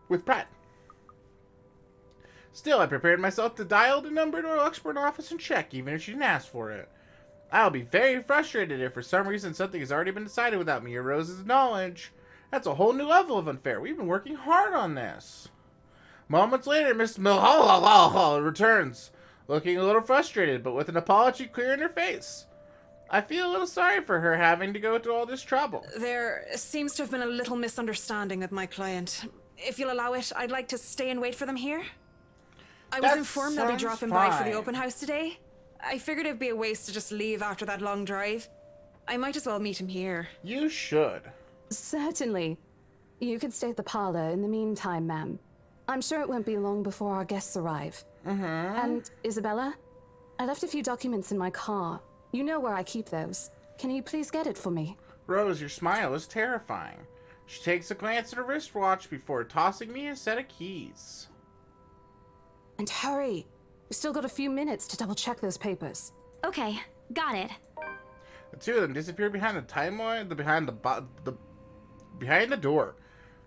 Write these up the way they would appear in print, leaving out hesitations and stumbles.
with pride. Still, I prepared myself to dial the number to our expert office and check, even if she didn't ask for it. I'll be very frustrated if for some reason something has already been decided without me or Rose's knowledge. That's a whole new level of unfair. We've been working hard on this. Moments later, Miss Milhouse returns, looking a little frustrated, but with an apology clear in her face. I feel a little sorry for her having to go through all this trouble. There seems to have been a little misunderstanding with my client. If you'll allow it, I'd like to stay and wait for them here. I was informed they'll be dropping by for the open house today. I figured it'd be a waste to just leave after that long drive. I might as well meet him here. You should. Certainly. You could stay at the parlor in the meantime, ma'am. I'm sure it won't be long before our guests arrive. And, Isabella, I left a few documents in my car. You know where I keep those. Can you please get it for me? Rose, your smile is terrifying. She takes a glance at her wristwatch before tossing me a set of keys. And hurry. We've still got a few minutes to double check those papers. Okay, got it. The two of them disappear behind the timeline, behind the door.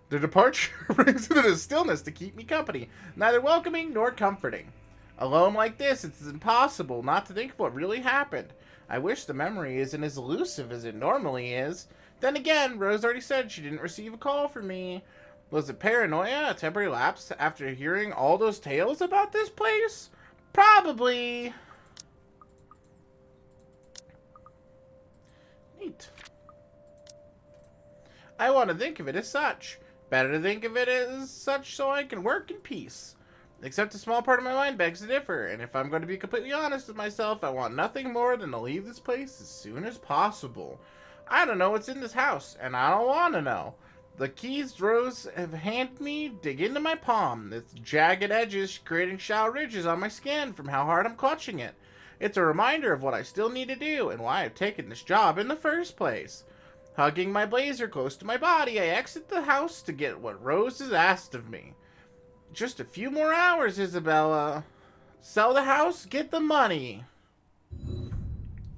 Their departure brings into the stillness to keep me company, neither welcoming nor comforting. Alone like this, it's impossible not to think of what really happened. I wish the memory isn't as elusive as it normally is. Then again, Rose already said she didn't receive a call from me. Was it paranoia, a temporary lapse after hearing all those tales about this place? Probably. Neat. I want to think of it as such. Better to think of it as such so I can work in peace. Except a small part of my mind begs to differ, and if I'm going to be completely honest with myself, I want nothing more than to leave this place as soon as possible. I don't know what's in this house, and I don't want to know. The keys Rose have handed me dig into my palm, its jagged edges creating shallow ridges on my skin from how hard I'm clutching it. It's a reminder of what I still need to do, and why I've taken this job in the first place. Hugging my blazer close to my body, I exit the house to get what Rose has asked of me. Just a few more hours, Isabella. Sell the house, get the money.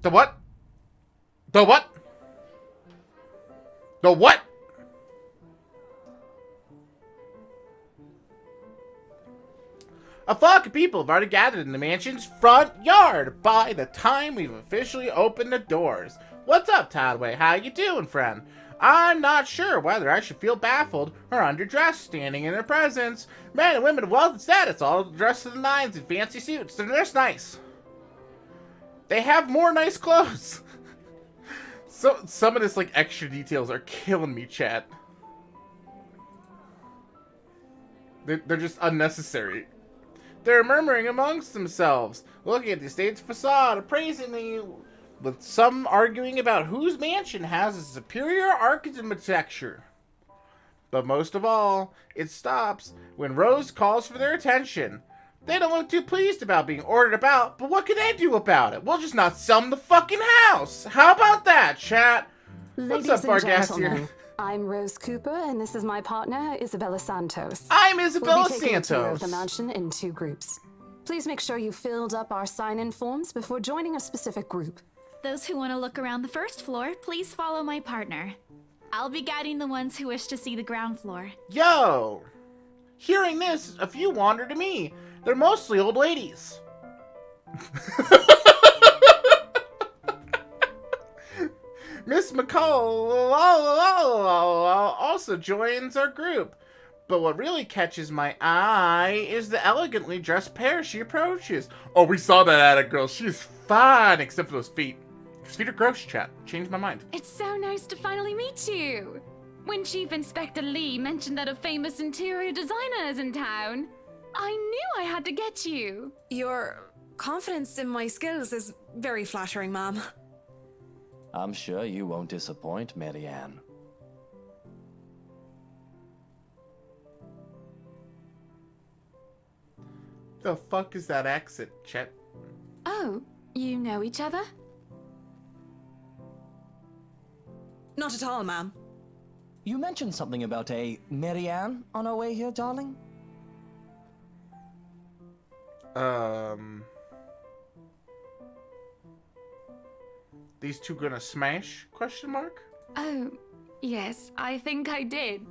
The what? The what? The what? A flock of people have already gathered in the mansion's front yard by the time we've officially opened the doors. What's up, Tadway? How you doing, friend? I'm not sure whether I should feel baffled or underdressed standing in their presence. Men and women of wealth and status, all dressed to the nines in fancy suits. They're dressed nice. They have more nice clothes. So some of this like extra details are killing me, chat. They're just unnecessary. They're murmuring amongst themselves, looking at the estate's facade, appraisingly, with some arguing about whose mansion has a superior architecture. But most of all, it stops when Rose calls for their attention. They don't look too pleased about being ordered about, but what can they do about it? We'll just not sell them the fucking house. How about that, chat? Ladies What's up, and Vargas here? gentlemen, I'm Rose Cooper, and this is my partner, Isabella Santos. I'm Isabella We'll be taking a tour of the Santos. mansion in 2 groups. Please make sure you filled up our sign-in forms before joining a specific group. Those who want to look around the first floor, please follow my partner. I'll be guiding the ones who wish to see the ground floor. Yo! Hearing this, a few wander to me. They're mostly old ladies. Miss McCall also joins our group. But what really catches my eye is the elegantly dressed pair she approaches. Oh, we saw that at it, girl. She is fine, except for those feet. Those feet are gross, chat. Changed my mind. It's so nice to finally meet you. When Chief Inspector Lee mentioned that a famous interior designer is in town, I knew I had to get you. Your confidence in my skills is very flattering, ma'am. I'm sure you won't disappoint, Marianne. The fuck is that accent, chat? Oh, you know each other? Not at all, ma'am. You mentioned something about a Marianne on our way here, darling? These two gonna smash? Question mark? Oh, yes, I think I did.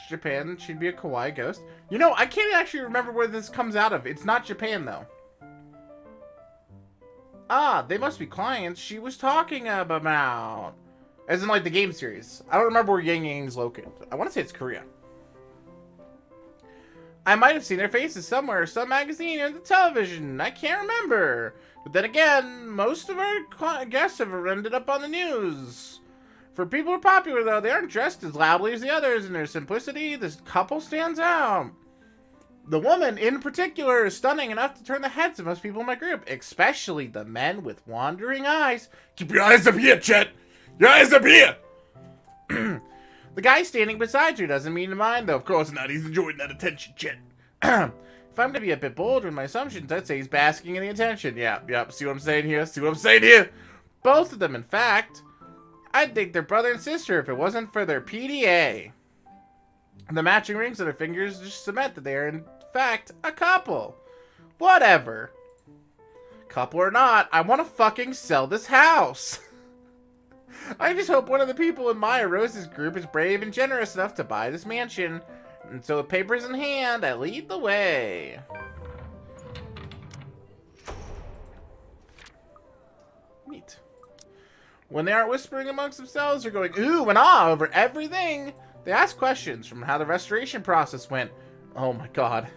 Japan, she'd be a kawaii ghost. You know, I can't actually remember where this comes out of. It's not Japan, though. Ah, they must be clients she was talking about. As in, like, the game series. I don't remember where Yang Yang's located. I want to say it's Korea. I might have seen their faces somewhere, some magazine or the television. I can't remember. But then again, most of our guests have ended up on the news. For people who are popular, though, they aren't dressed as loudly as the others. In their simplicity, this couple stands out. The woman, in particular, is stunning enough to turn the heads of most people in my group, especially the men with wandering eyes. Keep your eyes up here, Chet! Your eyes up here! The guy standing beside you doesn't mean to mind, though. Of course not. He's enjoying that attention, Chet. If I'm going to be a bit bold with my assumptions, I'd say he's basking in the attention. Yep. See what I'm saying here? See what I'm saying here? Both of them, in fact. I'd think they're brother and sister if it wasn't for their PDA. The matching rings on their fingers just cement that they are, in fact, a couple. Whatever. Couple or not, I want to fucking sell this house. I just hope one of the people in Maya Rose's group is brave and generous enough to buy this mansion. And so with papers in hand, I lead the way. Neat. When they aren't whispering amongst themselves or going ooh and ah over everything, they ask questions from how the restoration process went. Oh my god.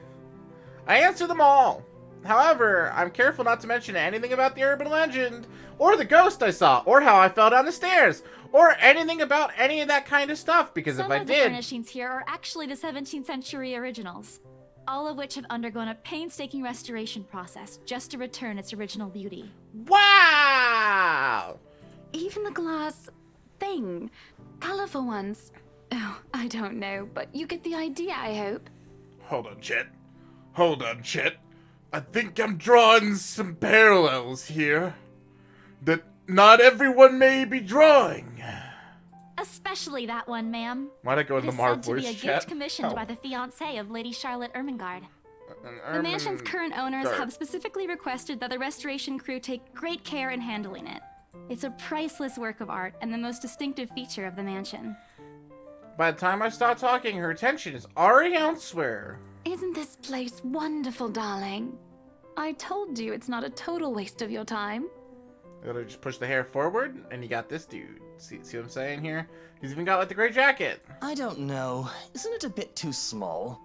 I answer them all. However, I'm careful not to mention anything about the urban legend, or the ghost I saw, or how I fell down the stairs, or anything about any of that kind of stuff, because if I Some of the did... furnishings here are actually the 17th century originals, all of which have undergone a painstaking restoration process just to return its original beauty. Wow! Even the glass thing. Colorful ones. Oh, I don't know, but you get the idea, I hope. Hold on, Chet. Hold on, Chet. I think I'm drawing some parallels here that not everyone may be drawing. Especially that one, ma'am. Why'd I go in It the is Marv said to voice, be a Chet? gift commissioned Oh. by the fiancée of Lady Charlotte Ermengarde. The mansion's current owners have specifically requested that the restoration crew take great care in handling it. It's a priceless work of art and the most distinctive feature of the mansion. By the time I start talking, her attention is already elsewhere. Isn't this place wonderful, darling? I told you it's not a total waste of your time. You gotta just push the hair forward, and you got this dude. See what I'm saying here? He's even got, like, the gray jacket. I don't know. Isn't it a bit too small?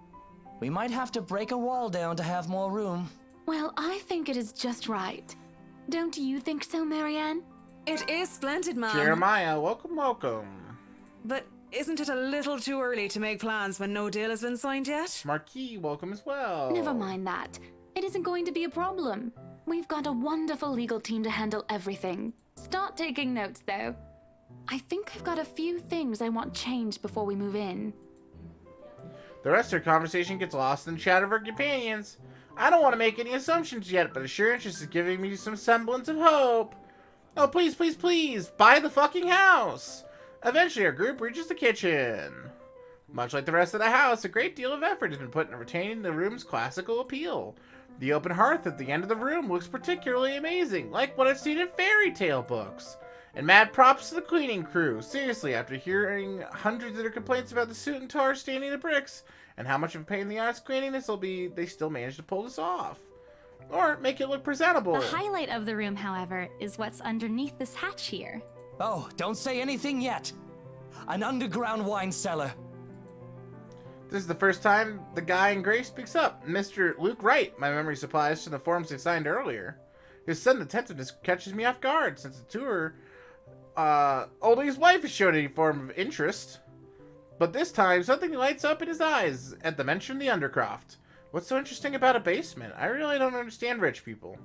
We might have to break a wall down to have more room. Well, I think it is just right. Don't you think so, Marianne? It is splendid, ma'am. Jeremiah, welcome, welcome. But isn't it a little too early to make plans when no deal has been signed yet? Marquis, welcome as well. Never mind that. It isn't going to be a problem. We've got a wonderful legal team to handle everything. Start taking notes, though. I think I've got a few things I want changed before we move in. The rest of her conversation gets lost in the chat of her companions. I don't want to make any assumptions yet, but assurance is giving me some semblance of hope. Oh, please, please, please, buy the fucking house. Eventually, our group reaches the kitchen. Much like the rest of the house, a great deal of effort has been put into retaining the room's classical appeal. The open hearth at the end of the room looks particularly amazing, like what I've seen in fairy tale books. And mad props to the cleaning crew. Seriously, after hearing hundreds of their complaints about the soot and tar staining the bricks, and how much of a pain in the ass cleaning this will be, they still managed to pull this off. Or make it look presentable. The highlight of the room, however, is what's underneath this hatch here. Oh, don't say anything yet. An underground wine cellar. This is the first time the guy in gray speaks up. Mr. Luke Wright, my memory supplies from the forms they signed earlier. His sudden attentiveness catches me off guard since the tour, only his wife has shown any form of interest. But this time, something lights up in his eyes at the mention of the Undercroft. What's so interesting about a basement? I really don't understand rich people.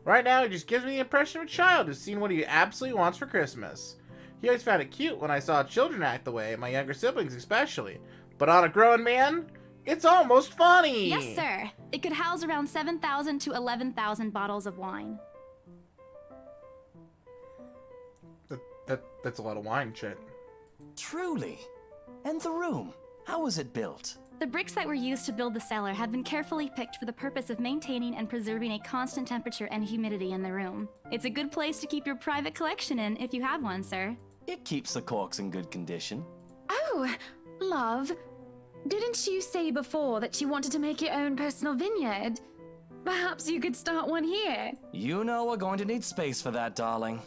Right now, he just gives me the impression of a child who's seen what he absolutely wants for Christmas. He always found it cute when I saw children act the way, my younger siblings especially. But on a grown man, it's almost funny! Yes, sir. It could house around 7,000 to 11,000 bottles of wine. That's a lot of wine, Chet. Truly. And the room, how was it built? The bricks that were used to build the cellar had been carefully picked for the purpose of maintaining and preserving a constant temperature and humidity in the room. It's a good place to keep your private collection in if you have one, sir. It keeps the corks in good condition. Oh, Love, didn't you say before that you wanted to make your own personal vineyard? Perhaps you could start one here. You know we're going to need space for that, darling.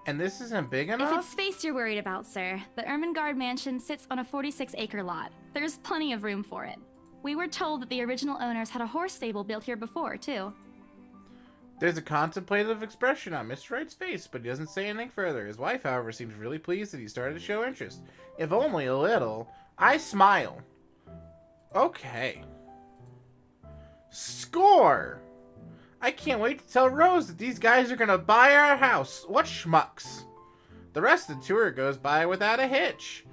And this isn't big If enough? it's space you're worried about, sir, the Ermengarde mansion sits on a 46-acre lot. There's plenty of room for it. We were told that the original owners had a horse stable built here before, too. There's a contemplative expression on Mr. Wright's face, but he doesn't say anything further. His wife, however, seems really pleased that he started to show interest. If only a little. I smile. Okay. Score! I can't wait to tell Rose that these guys are gonna buy our house. What schmucks. The rest of the tour goes by without a hitch.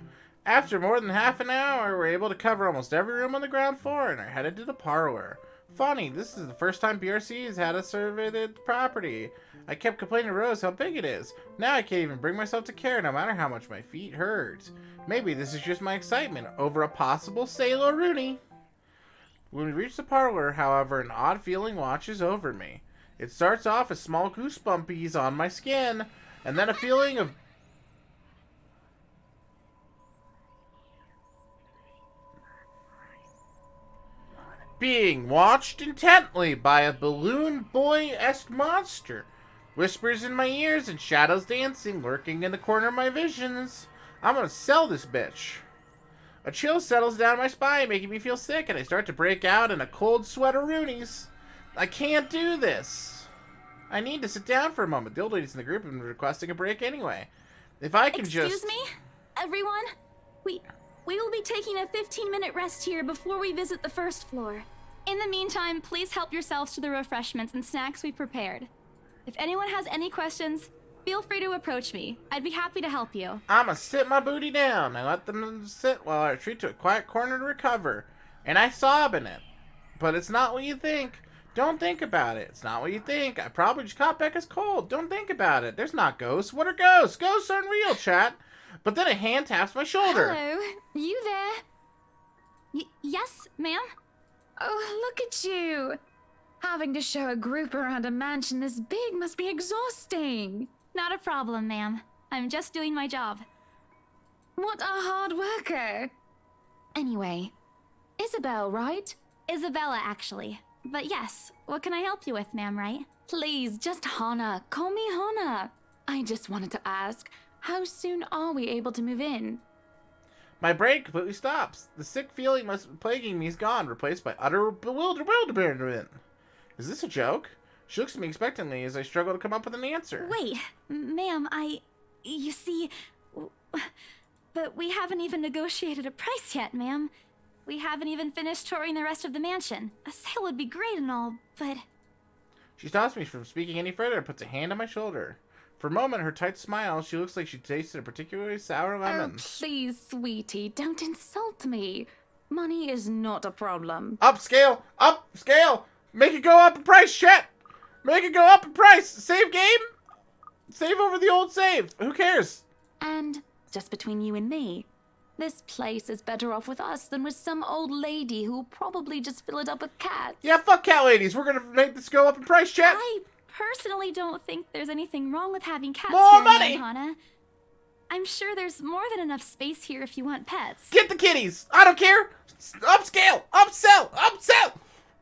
After more than half an hour, we're able to cover almost every room on the ground floor and are headed to the parlor. Funny, this is the first time BRC has had a surveyed property. I kept complaining to Rose how big it is. Now I can't even bring myself to care, no matter how much my feet hurt. Maybe this is just my excitement over a possible Sailor Rooney. When we reach the parlor, however, an odd feeling washes over me. It starts off as small goosebumpies on my skin, and then a feeling of being watched intently by a balloon boy-esque monster. Whispers in my ears and shadows dancing, lurking in the corner of my visions. I'm gonna sell this bitch. A chill settles down my spine, making me feel sick, and I start to break out in a cold sweat of Roonies. I can't do this. I need to sit down for a moment. The old ladies in the group have been requesting a break anyway. If I can Excuse me, everyone? We will be taking a 15-minute rest here before we visit the first floor. In the meantime, please help yourselves to the refreshments and snacks we prepared. If anyone has any questions, feel free to approach me. I'd be happy to help you. I'ma sit my booty down. I let them sit while I retreat to a quiet corner to recover. And I sob in it. But it's not what you think. Don't think about it. It's not what you think. I probably just caught Becca's cold. Don't think about it. There's not ghosts. What are ghosts? Ghosts aren't real, chat. But then a hand taps my shoulder. Hello, you there? Yes, ma'am? Oh, look at you. Having to show a group around a mansion this big must be exhausting. Not a problem, ma'am. I'm just doing my job. What a hard worker. Anyway, Isabel, right? Isabella, actually. But yes, what can I help you with, ma'am, right? Please, just Hannah. Call me Hannah. I just wanted to ask, how soon are we able to move in? My brain completely stops. The sick feeling plaguing me is gone, replaced by utter bewilderment. Is this a joke? She looks at me expectantly as I struggle to come up with an answer. Wait, ma'am, you see, but we haven't even negotiated a price yet, ma'am. We haven't even finished touring the rest of the mansion. A sale would be great and all, but... She stops me from speaking any further and puts a hand on my shoulder. For a moment, her tight smile, she looks like she tasted a particularly sour lemon. Oh, please, sweetie, don't insult me. Money is not a problem. Upscale! Upscale! Make it go up in price, chat! Make it go up in price! Save game? Save over the old save. Who cares? And, just between you and me, this place is better off with us than with some old lady who will probably just fill it up with cats. Yeah, fuck cat ladies. We're gonna make this go up in price, chat. I personally don't think there's anything wrong with having cats More here, money! ma'am, Hannah. I'm sure there's more than enough space here if you want pets. Get the kitties. I don't care. Upscale. Upsell. Upsell.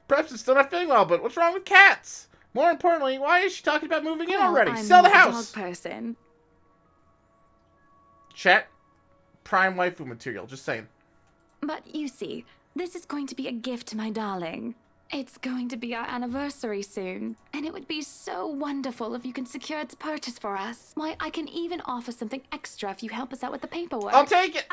Perhaps it's still not feeling well, but what's wrong with cats? More importantly, why is she talking about moving in already? I'm Sell the not a house. dog person. Chat. Prime waifu material. Just saying. But you see, this is going to be a gift to my darling. It's going to be our anniversary soon, and it would be so wonderful if you can secure its purchase for us. Why, I can even offer something extra if you help us out with the paperwork. I'll take it.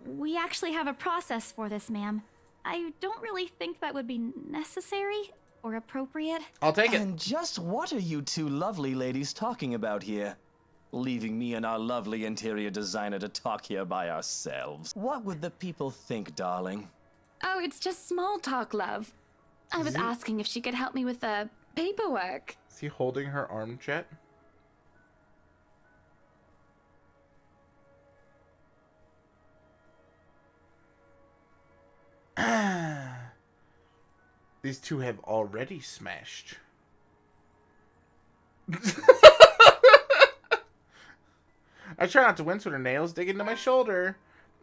We actually have a process for this, ma'am. I don't really think that would be necessary or appropriate. I'll take it. And just what are you two lovely ladies talking about here? Leaving me and our lovely interior designer to talk here by ourselves. What would the people think, darling? Oh, it's just small talk, love. I was asking if she could help me with the paperwork. Is he holding her arm, chat? These two have already smashed. I try not to wince when her nails dig into my shoulder.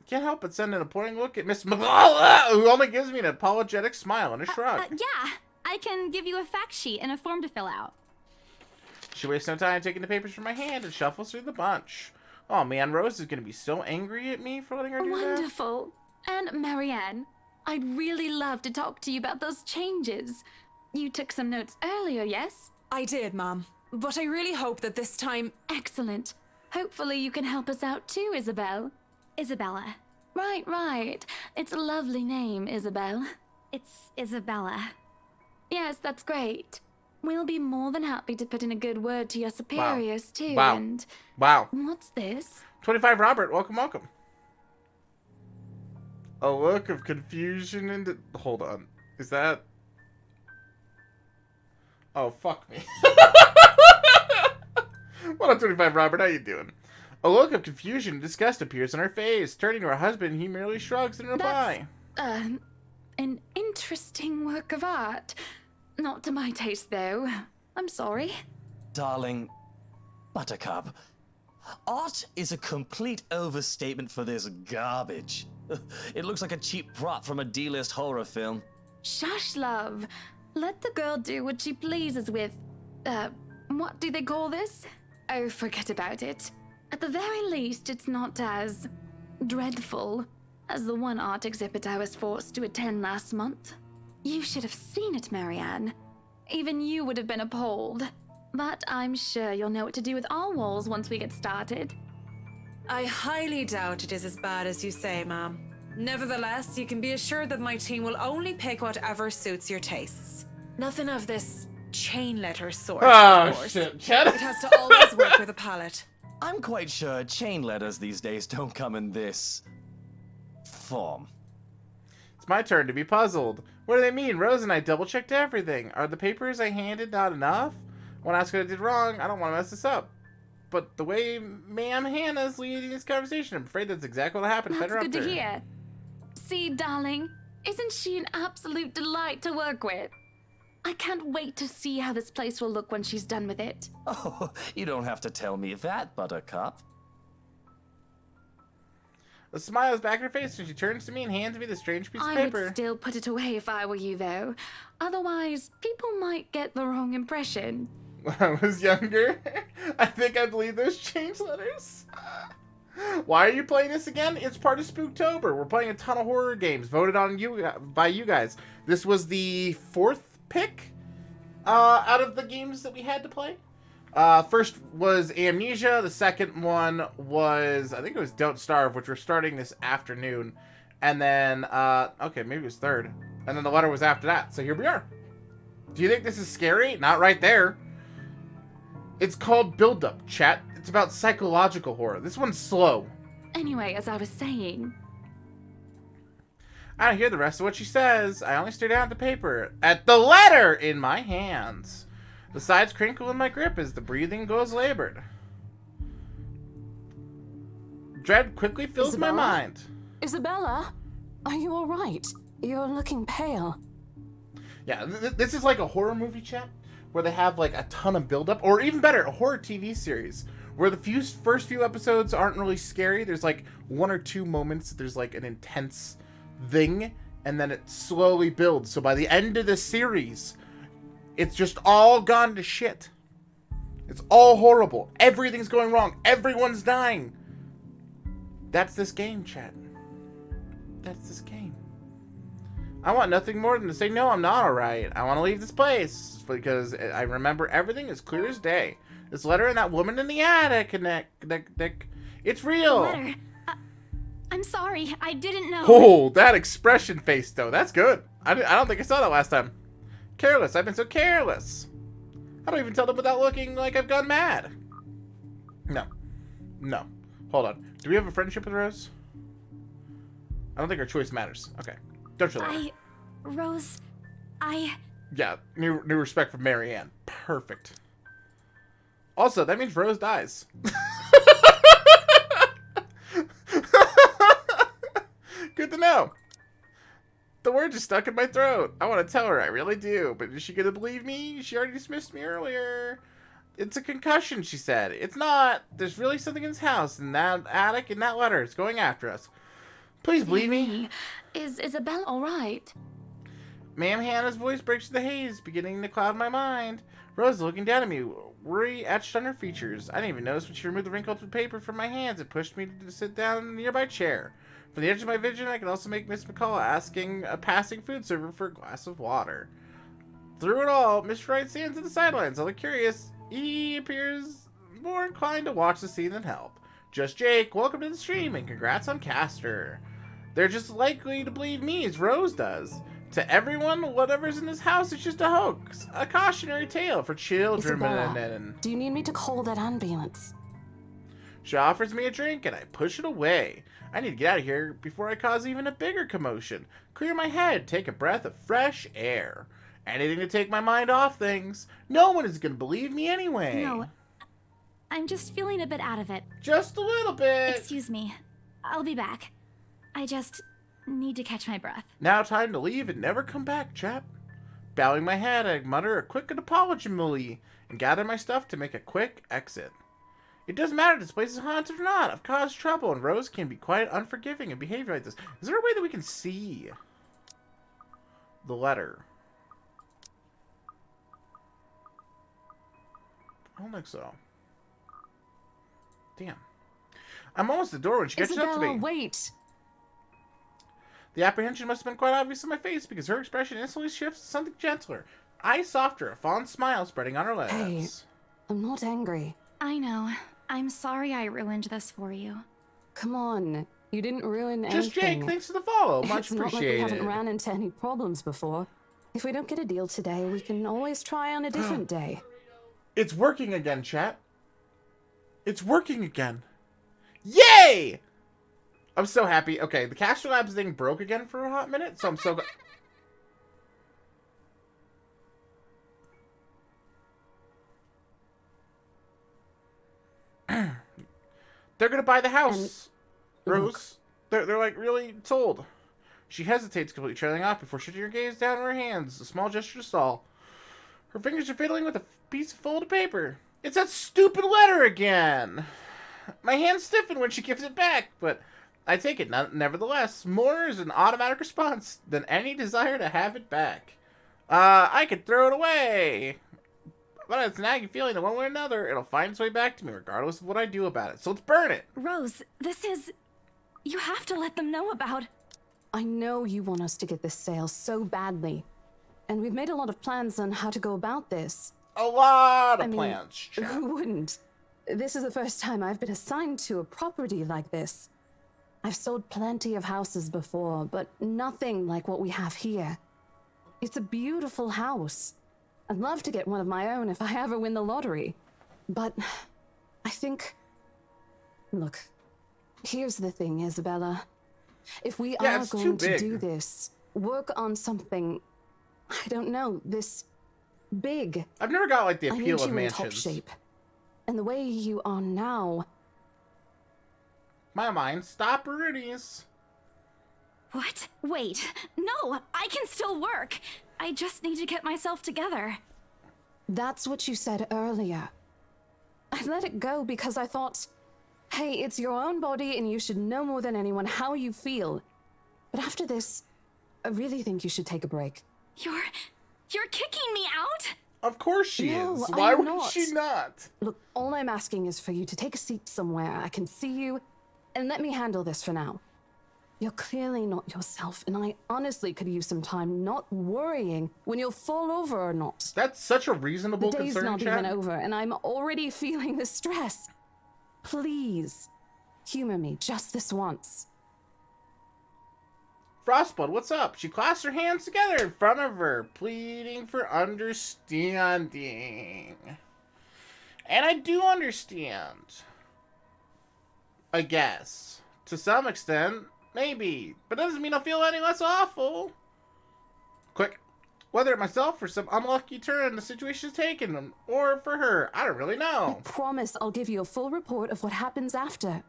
Can't help but send an imploring look at Miss McGraw, who only gives me an apologetic smile and a shrug. Yeah, I can give you a fact sheet and a form to fill out. She wastes no time taking the papers from my hand and shuffles through the bunch. Oh man, Rose is going to be so angry at me for letting her do that. Wonderful. And Marianne, I'd really love to talk to you about those changes. You took some notes earlier, yes? I did, Mom. But I really hope that this time... Excellent. Hopefully you can help us out too, Isabel. Isabella. Right. It's a lovely name, Isabel. It's Isabella. Yes, that's great. We'll be more than happy to put in a good word to your superiors too, Wow. and... Wow. What's this? 25 Robert, welcome. A look of confusion and... Hold on. Is that... Oh, fuck me. What up, 25 Robert? How you doing? A look of confusion and disgust appears on her face. Turning to her husband, he merely shrugs in reply. An interesting work of art. Not to my taste, though. I'm sorry. Darling, Buttercup, art is a complete overstatement for this garbage. It looks like a cheap prop from a D-list horror film. Shush, love. Let the girl do what she pleases with... what do they call this? Oh, forget about it. At the very least, it's not as... dreadful as the one art exhibit I was forced to attend last month. You should have seen it, Marianne. Even you would have been appalled. But I'm sure you'll know what to do with our walls once we get started. I highly doubt it is as bad as you say, Ma'am. Nevertheless, you can be assured that my team will only pick whatever suits your tastes. Nothing of this chain letter sort, of course. Shit, Chad. It has to always work with a palette. I'm quite sure chain letters these days don't come in this... form. It's my turn to be puzzled. What do they mean? Rose and I double-checked everything. Are the papers I handed not enough? When I ask what I did wrong, I don't want to mess this up. But the way Ma'am Hannah's leading this conversation, I'm afraid that's exactly what happened. That's good to hear. See, darling, isn't she an absolute delight to work with? I can't wait to see how this place will look when she's done with it. Oh, you don't have to tell me that, Buttercup. A smile is back in her face and she turns to me and hands me the strange piece of I paper. would still put it away if I were you, though. Otherwise, people might get the wrong impression. When I was younger, I think I believe those change letters. Why are you playing this again? It's part of Spooktober. We're playing a ton of horror games voted on by you guys. This was the 4th pick out of the games that we had to play. First was Amnesia. The second one was, I think it was Don't Starve, which we're starting this afternoon. And then, okay, maybe it was third. And then the letter was after that. So here we are. Do you think this is scary? Not right there. It's called Build Up, chat. It's about psychological horror. This one's slow. Anyway, as I was saying... I don't hear the rest of what she says. I only stare down at the paper. At the letter in my hands. The sides crinkle in my grip as the breathing goes labored. Dread quickly fills my mind. Isabella? Are you alright? You're looking pale. Yeah, this is like a horror movie, chat, where they have like a ton of build-up, or even better, a horror TV series, where the first few episodes aren't really scary. There's like 1 or 2 moments, there's like an intense thing, and then it slowly builds. So by the end of the series, it's just all gone to shit. It's all horrible. Everything's going wrong. Everyone's dying. That's this game, chat. That's this game. I want nothing more than to say, no, I'm not alright. I want to leave this place because I remember everything as clear as day. This letter and that woman in the attic, and that it's real. Letter. I'm sorry, I didn't know. Oh, that expression face, though. That's good. I don't think I saw that last time. Careless. I've been so careless. I don't even tell them without looking like I've gone mad. No. Hold on. Do we have a friendship with Rose? I don't think our choice matters. Okay. Don't show that. Rose, Yeah, new respect for Marianne. Perfect. Also, that means Rose dies. Good to know. The word just stuck in my throat. I want to tell her, I really do. But is she going to believe me? She already dismissed me earlier. It's a concussion, she said. It's not. There's really something in this house, in that attic, in that letter. It's going after us. Please believe me. Is Isabella all right? Ma'am Hannah's voice breaks through the haze, beginning to cloud my mind. Rose is looking down at me, worry etched on her features. I didn't even notice when she removed the wrinkled paper from my hands and pushed me to sit down in the nearby chair. From the edge of my vision, I can also make Miss McCall asking a passing food server for a glass of water. Through it all, Mr. Wright stands at the sidelines, although curious. He appears more inclined to watch the scene than help. Just Jake, welcome to the stream, and congrats on Castor. They're just likely to believe me as Rose does. To everyone, whatever's in this house is just a hoax. A cautionary tale for children. Isabella, do you need me to call that ambulance? She offers me a drink, and I push it away. I need to get out of here before I cause even a bigger commotion. Clear my head, take a breath of fresh air. Anything to take my mind off things. No one is going to believe me anyway. No, I'm just feeling a bit out of it. Just a little bit. Excuse me. I'll be back. I just need to catch my breath. Now time to leave and never come back, chap. Bowing my head, I mutter a quick apology and gather my stuff to make a quick exit. It doesn't matter if this place is haunted or not. I've caused trouble, and Rose can be quite unforgiving in behavior like this. Is there a way that we can see the letter? I don't think so. Damn. I'm almost at the door when she catches up to me. Wait! The apprehension must have been quite obvious in my face because her expression instantly shifts to something gentler. Eyes softer, a fond smile spreading on her lips. Hey, I'm not angry. I know. I'm sorry I ruined this for you. Come on. You didn't ruin anything. Just Jake, thanks for the follow. Much it's not appreciated. like we haven't ran into any problems before. If we don't get a deal today, we can always try on a different day. It's working again, chat. It's working again. Yay! I'm so happy. Okay, the Castor Labs thing broke again for a hot minute, so I'm so... They're gonna buy the house, Rose. They're like really sold. She hesitates, completely trailing off before shifting her gaze down on her hands, a small gesture to stall. Her fingers are fiddling with a piece of folded paper. It's that stupid letter again. My hands stiffen when she gives it back, but I take it nevertheless. More is an automatic response than any desire to have it back. I could throw it away. But it's a nagging feeling that one way or another, it'll find its way back to me regardless of what I do about it. So let's burn it. Rose, this is... You have to let them know about... I know you want us to get this sale so badly. And we've made a lot of plans on how to go about this. A lot of plans. Who wouldn't? This is the first time I've been assigned to a property like this. I've sold plenty of houses before, but nothing like what we have here. It's a beautiful house. I'd love to get one of my own if I ever win the lottery. But I think... Look, here's the thing, Isabella. If we are going to do this, work on something, I don't know, this big. I've never got like the appeal of mansions. I need you in top shape. And the way you are now... My mind, stop Rudy's. What? Wait. No, I can still work. I just need to get myself together. That's what you said earlier. I let it go because I thought, hey, it's your own body and you should know more than anyone how you feel. But after this, I really think you should take a break. You're kicking me out? Of course she is. I'm Why would not. she not? Look, all I'm asking is for you to take a seat somewhere I can see you, and let me handle this for now. You're clearly not yourself, and I honestly could use some time not worrying when you'll fall over or not. That's such a reasonable concern, The day's not chat. even over, and I'm already feeling the stress. Please, humor me just this once. Frostblood, what's up? She clasps her hands together in front of her, pleading for understanding. And I do understand. I guess. To some extent. Maybe, but that doesn't mean I'll feel any less awful. Quick, whether it myself or some unlucky turn the situation's taken, or for her, I don't really know. I promise I'll give you a full report of what happens after.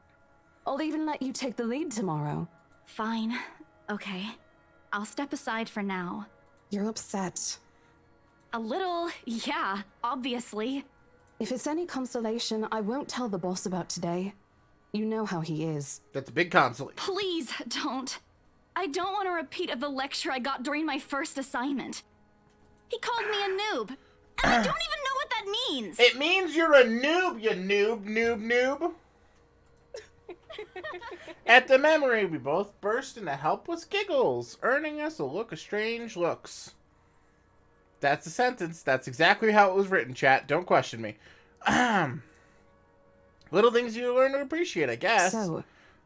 I'll even let you take the lead tomorrow. Fine. Okay. I'll step aside for now. You're upset. A little, yeah, obviously. If it's any consolation, I won't tell the boss about today. You know how he is. That's a big consolation. Please don't. I don't want a repeat of the lecture I got during my first assignment. He called me a noob, and I don't even know what that means. It means you're a noob, you noob. At the memory, we both burst into helpless giggles, earning us a look of strange looks. That's the sentence. That's exactly how it was written, chat. Don't question me. Little things you learn to appreciate, I guess. So,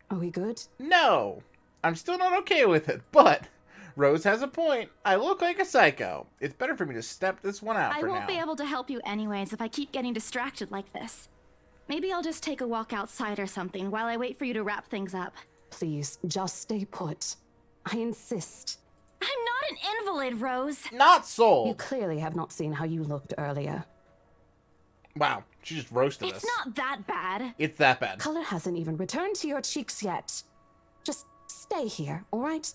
are we good? No. I'm still not okay with it, but Rose has a point. I look like a psycho. It's better for me to step this one out for now. I won't be able to help you anyways if I keep getting distracted like this. Maybe I'll just take a walk outside or something while I wait for you to wrap things up. Please, just stay put. I insist. I'm not an invalid, Rose. Not You sold. clearly have not seen how you looked earlier. Wow, she just roasted us. It's not that bad. It's that bad. Color hasn't even returned to your cheeks yet. Just stay here, all right?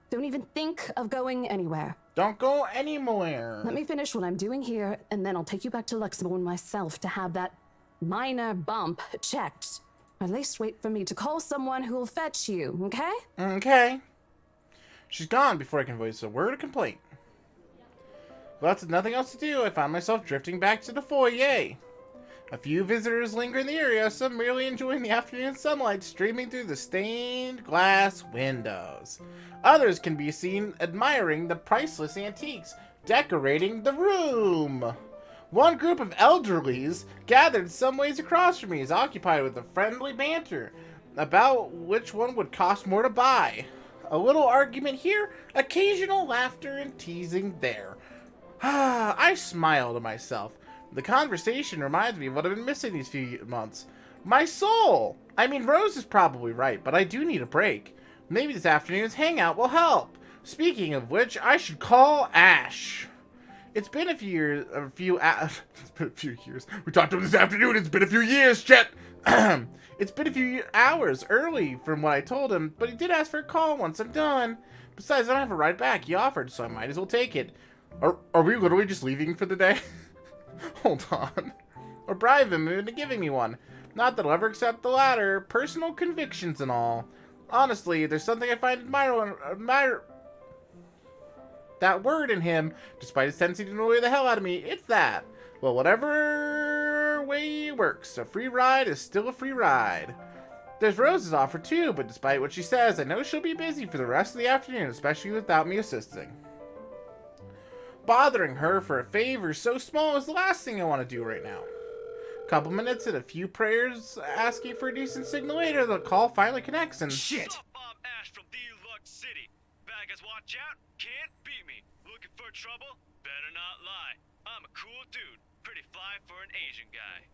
Don't even think of going anywhere. Don't go anywhere. Let me finish what I'm doing here, and then I'll take you back to Luxembourg myself to have that minor bump checked. At least wait for me to call someone who will fetch you, okay? Okay. She's gone before I can voice a word of complaint. Lots of nothing else to do, I found myself drifting back to the foyer. A few visitors linger in the area, some merely enjoying the afternoon sunlight streaming through the stained glass windows. Others can be seen admiring the priceless antiques decorating the room. One group of elderlies gathered some ways across from me is occupied with a friendly banter about which one would cost more to buy. A little argument here, occasional laughter and teasing there. I smile to myself. The conversation reminds me of what I've been missing these few months. My soul! I mean, Rose is probably right, but I do need a break. Maybe this afternoon's hangout will help. Speaking of which, I should call Ash. It's been a few years, it's been a few years. We talked to him this afternoon, it's been a few years, Chet! It's been a few hours early from what I told him, but he did ask for a call once I'm done. Besides, I don't have a ride back. He offered, so I might as well take it. Are we literally just leaving for the day? Hold on. Or bribe him into giving me one. Not that I'll ever accept the latter. Personal convictions and all. Honestly, there's something I find admire that word in him, despite his tendency to annoy the hell out of me. It's that. Well, whatever way it works, a free ride is still a free ride. There's Rose's offer too, but despite what she says, I know she'll be busy for the rest of the afternoon, especially without me assisting. Bothering her for a favor so small is the last thing I want to do right now. Couple minutes and a few prayers asking for a decent signal later, the call finally connects and... Shit! Bob Ash from Deluxe City. Baggers, watch out. Can't beat me. Looking for trouble? Better not lie. I'm a cool dude. Pretty fly for an Asian guy.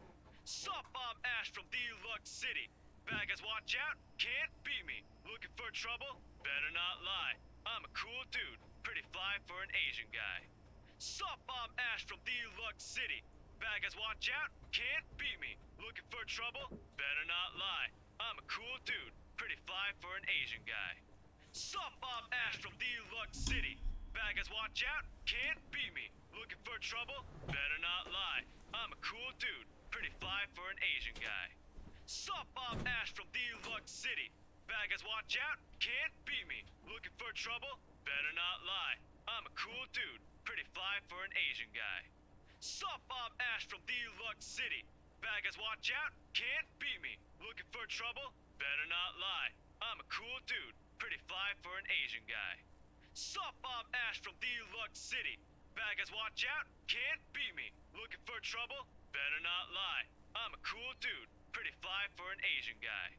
Sup, Bob Ash from Deluxe City. Baggers, watch out. Can't beat me. Looking for trouble? Better not lie. I'm a cool dude. Pretty fly for an Asian guy. Sup, Bob Ash from Deluxe City. Baggers, watch out. Can't beat me. Looking for trouble? Better not lie. I'm a cool dude. Pretty fly for an Asian guy. Sup, Bob Ash from Deluxe City. Baggers, watch out. Can't beat me. Looking for trouble? Better not lie. I'm a cool dude. Pretty fly for an Asian guy. Sup, Bob Ash from Deluxe City. Baggers, watch out. Can't beat me. Looking for trouble? Better not lie. I'm a cool dude. Pretty fly for an Asian guy. Sup, Bob Ash from Deluxe City. Baggers, watch out. Can't beat me. Looking for trouble? Better not lie. I'm a cool dude. Pretty fly for an Asian guy. Sup, Bob Ash from Deluxe City. Baggers, watch out. Can't beat me. Looking for trouble? Better not lie. I'm a cool dude. Pretty fly for an Asian guy.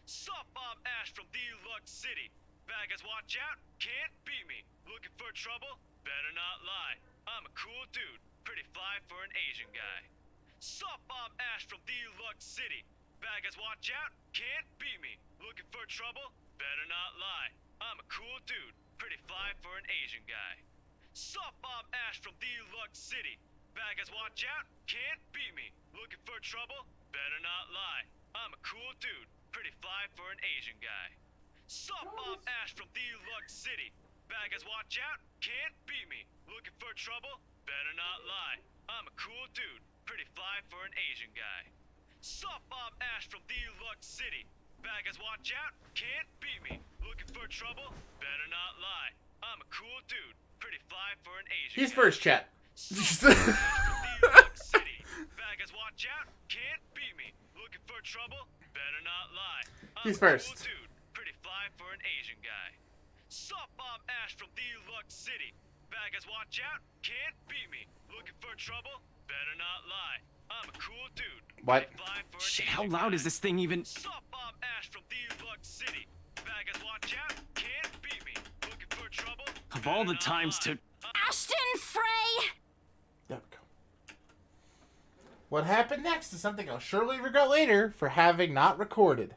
Sup, Bob Ash from Deluxe City. Baggers, watch out. Can't beat me. Looking for trouble? Better not lie. I'm a cool dude. Pretty fly for an Asian guy. Sup, Bob Ash from Deluxe City. Baggers, watch out. Can't beat me. Looking for trouble? Better not lie. I'm a cool dude. Pretty fly for an Asian guy. Sup, Bob Ash from Deluxe City. Baggers, watch out. Can't beat me. Looking for trouble? Better not lie. I'm a cool dude. Pretty fly for an Asian guy. Sup, Bob Ash from Deluxe City. Baggers, watch out. Can't beat me. Looking for trouble? Better not lie. I'm a cool dude. Pretty fly for an Asian guy. Sup, I'm Ash from Deluxe City. Bad guys, watch out, can't beat me. Looking for trouble? Better not lie. I'm a cool dude, pretty fly for an Asian He's guy. first, chat. Sup, I'm from Deluxe City. Bad guys, watch out, can't beat me. Looking for trouble? Better not lie. I'm He's a cool first. dude, pretty fly for an Asian guy. Sup, I'm Ash from Deluxe City. Bad guys, watch out, can't beat me. Looking for trouble? Better not lie. I'm a cool dude. What? pretty fly for an Shit, how Asian loud guy. is this thing even? Sup, I'm Ash from Deluxe City. Bad guys, watch out, can't beat me. Looking for trouble? Of all the Better not times lie. to... Ashton Frey! There we go. What happened next is something I'll surely regret later for having not recorded.